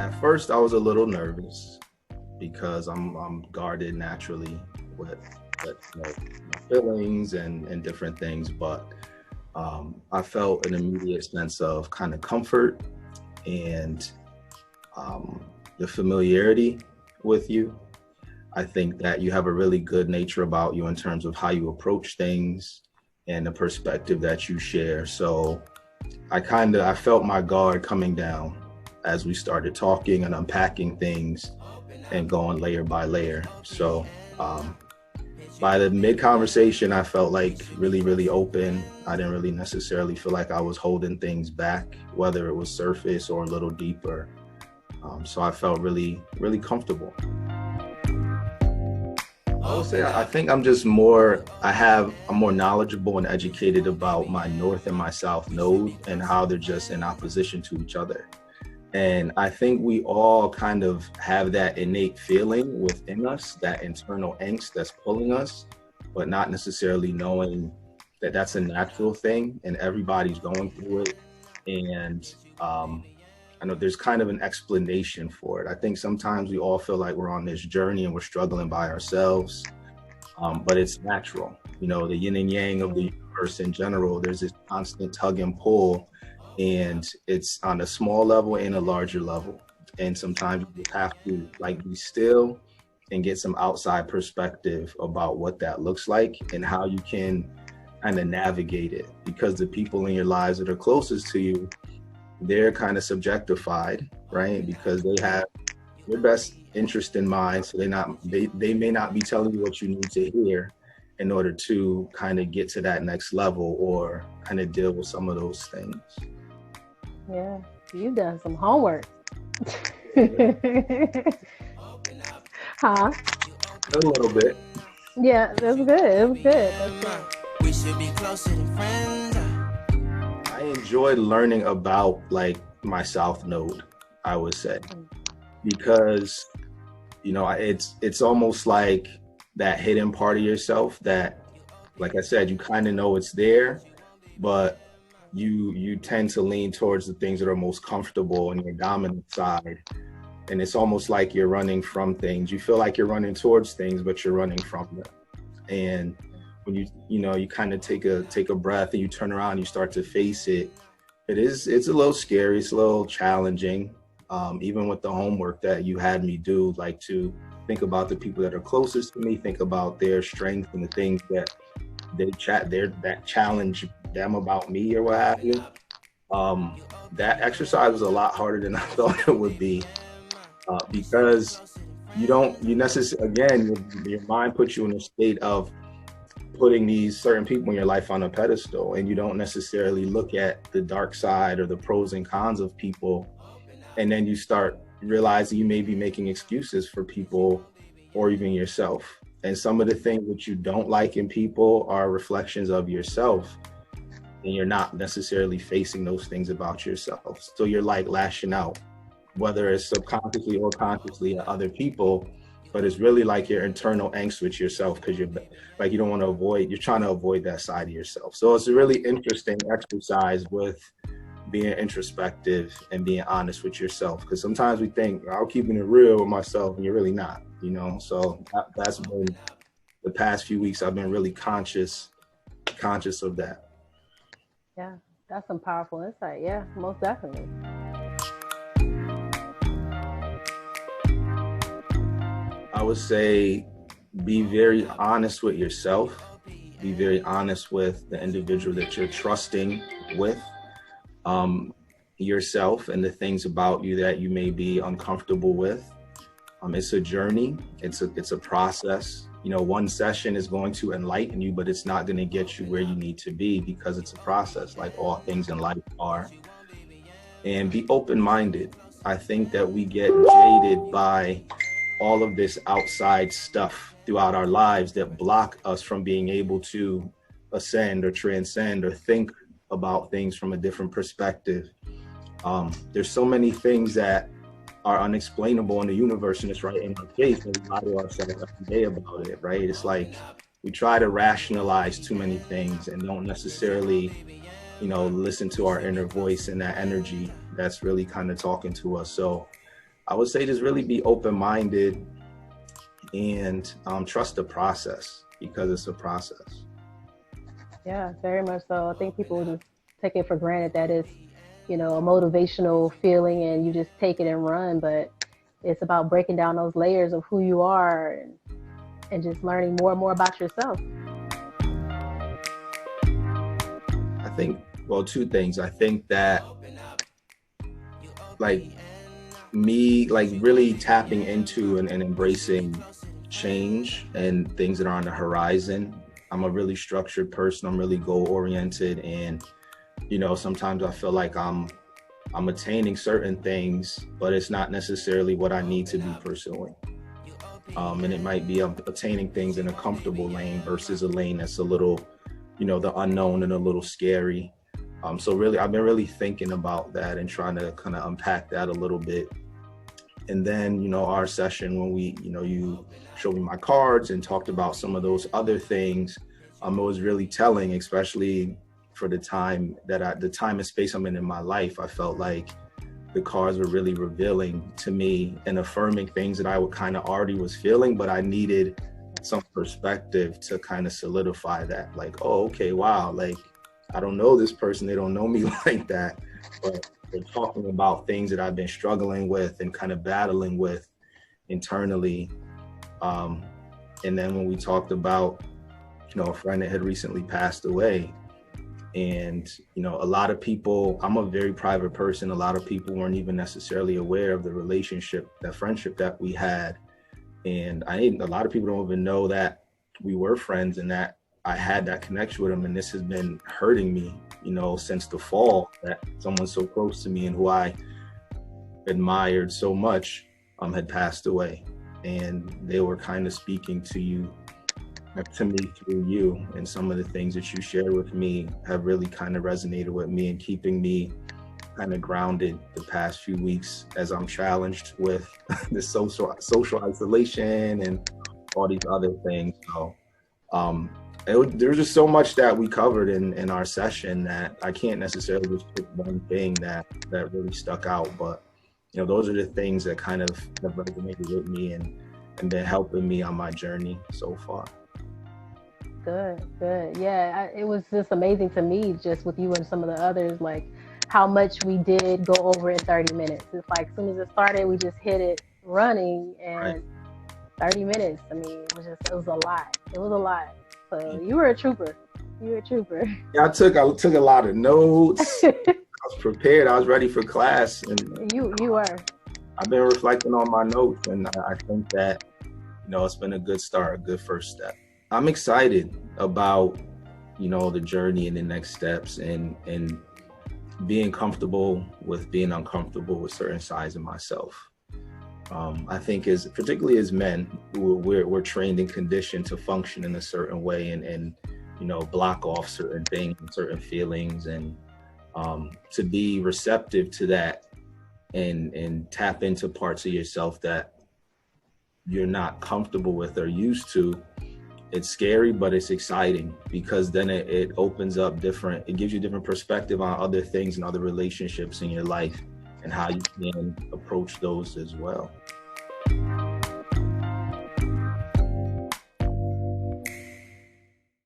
At first, I was a little nervous because I'm guarded naturally with, my feelings and different things, but I felt an immediate sense of kind of comfort and the familiarity with you. I think that you have a really good nature about you in terms of how you approach things and the perspective that you share. So I felt my guard coming down as we started talking and unpacking things and going layer by layer. So by the mid conversation, I felt like really open. I didn't really necessarily feel like I was holding things back, whether it was surface or a little deeper. So I felt really comfortable. I would say I think I'm more knowledgeable and educated about my north and my south node and how they're just in opposition to each other. And I think we all kind of have that innate feeling within us, that internal angst that's pulling us, but not necessarily knowing that that's a natural thing and everybody's going through it. And I know there's kind of an explanation for it. I think sometimes we all feel like we're on this journey and we're struggling by ourselves, but it's natural. You know, the yin and yang of the universe in general, there's this constant tug and pull, and it's on a small level and a larger level. And sometimes you have to like be still and get some outside perspective about what that looks like and how you can kind of navigate it, because the people in your lives that are closest to you, they're kind of subjectified, right? Because they have your best interest in mind. So they may not be telling you what you need to hear in order to kind of get to that next level or kind of deal with some of those things. Yeah, you've done some homework. Huh? A little bit. Yeah, that's good. It was good. That's good. We should be closer than friends. I enjoyed learning about like my South Node, I would say, because, you know, it's almost like that hidden part of yourself that, like I said, you kind of know it's there, but you tend to lean towards the things that are most comfortable on your dominant side. And it's almost like you're running from things. You feel like you're running towards things, but you're running from them. And when you kind of take a breath and you turn around and you start to face it, it's a little scary, it's a little challenging. Even with the homework that you had me do, like to think about the people that are closest to me, think about their strength and the things that that challenge them about me or what have you. That exercise was a lot harder than I thought it would be, because your mind puts you in a state of putting these certain people in your life on a pedestal, and you don't necessarily look at the dark side or the pros and cons of people. And then you start realizing you may be making excuses for people or even yourself. And some of the things that you don't like in people are reflections of yourself, and you're not necessarily facing those things about yourself. So you're like lashing out, whether it's subconsciously or consciously, at other people, but it's really like your internal angst with yourself, because you're trying to avoid that side of yourself. So it's a really interesting exercise with being introspective and being honest with yourself, because sometimes we think I'm keeping it real with myself and you're really not, you know. So that's been the past few weeks. I've been really conscious of that. Yeah, that's some powerful insight. Yeah, most definitely. I would say be very honest with yourself. Be very honest with the individual that you're trusting with, yourself and the things about you that you may be uncomfortable with. It's a journey. It's a process. You know, one session is going to enlighten you, but it's not going to get you where you need to be, because it's a process, like all things in life are. And be open-minded. I think that we get jaded by all of this outside stuff throughout our lives that block us from being able to ascend or transcend or think about things from a different perspective. There's so many things that are unexplainable in the universe, and it's right in our face, and we lie to ourselves every day about it, right? It's like we try to rationalize too many things and don't necessarily, listen to our inner voice and that energy that's really kind of talking to us. So I would say just really be open-minded and trust the process, because it's a process. Yeah, very much so. I think people just take it for granted that it's, you know, a motivational feeling and you just take it and run, but it's about breaking down those layers of who you are and just learning more and more about yourself. I think, well, two things. I think that like me, like really tapping into and embracing change and things that are on the horizon. I'm a really structured person. I'm really goal oriented, and you know, sometimes I feel like I'm attaining certain things, but it's not necessarily what I need to be pursuing. And it might be attaining things in a comfortable lane versus a lane that's a little, you know, the unknown and a little scary. So really, I've been really thinking about that and trying to kind of unpack that a little bit. And then, you know, our session when we, you know, you showed me my cards and talked about some of those other things, it was really telling, especially for the time the time and space I'm in my life. I felt like the cards were really revealing to me and affirming things that I would kind of already was feeling, but I needed some perspective to kind of solidify that. Like, oh, okay, wow, like I don't know this person, they don't know me like that, but they're talking about things that I've been struggling with and kind of battling with internally. And then when we talked about, you know, a friend that had recently passed away, and, you know, a lot of people, I'm a very private person. A lot of people weren't even necessarily aware of the relationship, that friendship that we had. And a lot of people don't even know that we were friends and that I had that connection with him. And this has been hurting me, you know, since the fall, that someone so close to me and who I admired so much had passed away. And they were kind of speaking to me through you, and some of the things that you shared with me have really kind of resonated with me and keeping me kind of grounded the past few weeks as I'm challenged with this social isolation and all these other things. So there's just so much that we covered in our session that I can't necessarily just pick one thing that really stuck out, but you know, those are the things that kind of have resonated with me and been helping me on my journey so far. Good. Yeah, it was just amazing to me, just with you and some of the others, like how much we did go over in 30 minutes. It's like as soon as it started, we just hit it running, and right. 30 minutes. I mean, it was a lot. It was a lot. So you were a trooper. Yeah, I took a lot of notes. I was prepared. I was ready for class, and you were. I've been reflecting on my notes, and I think that, you know, it's been a good start, a good first step. I'm excited about, you know, the journey and the next steps, and being comfortable with being uncomfortable with certain sides of myself. I think particularly as men, we're trained and conditioned to function in a certain way and you know, block off certain things and certain feelings, and to be receptive to that and tap into parts of yourself that you're not comfortable with or used to. It's scary, but it's exciting, because then it opens up it gives you different perspective on other things and other relationships in your life and how you can approach those as well.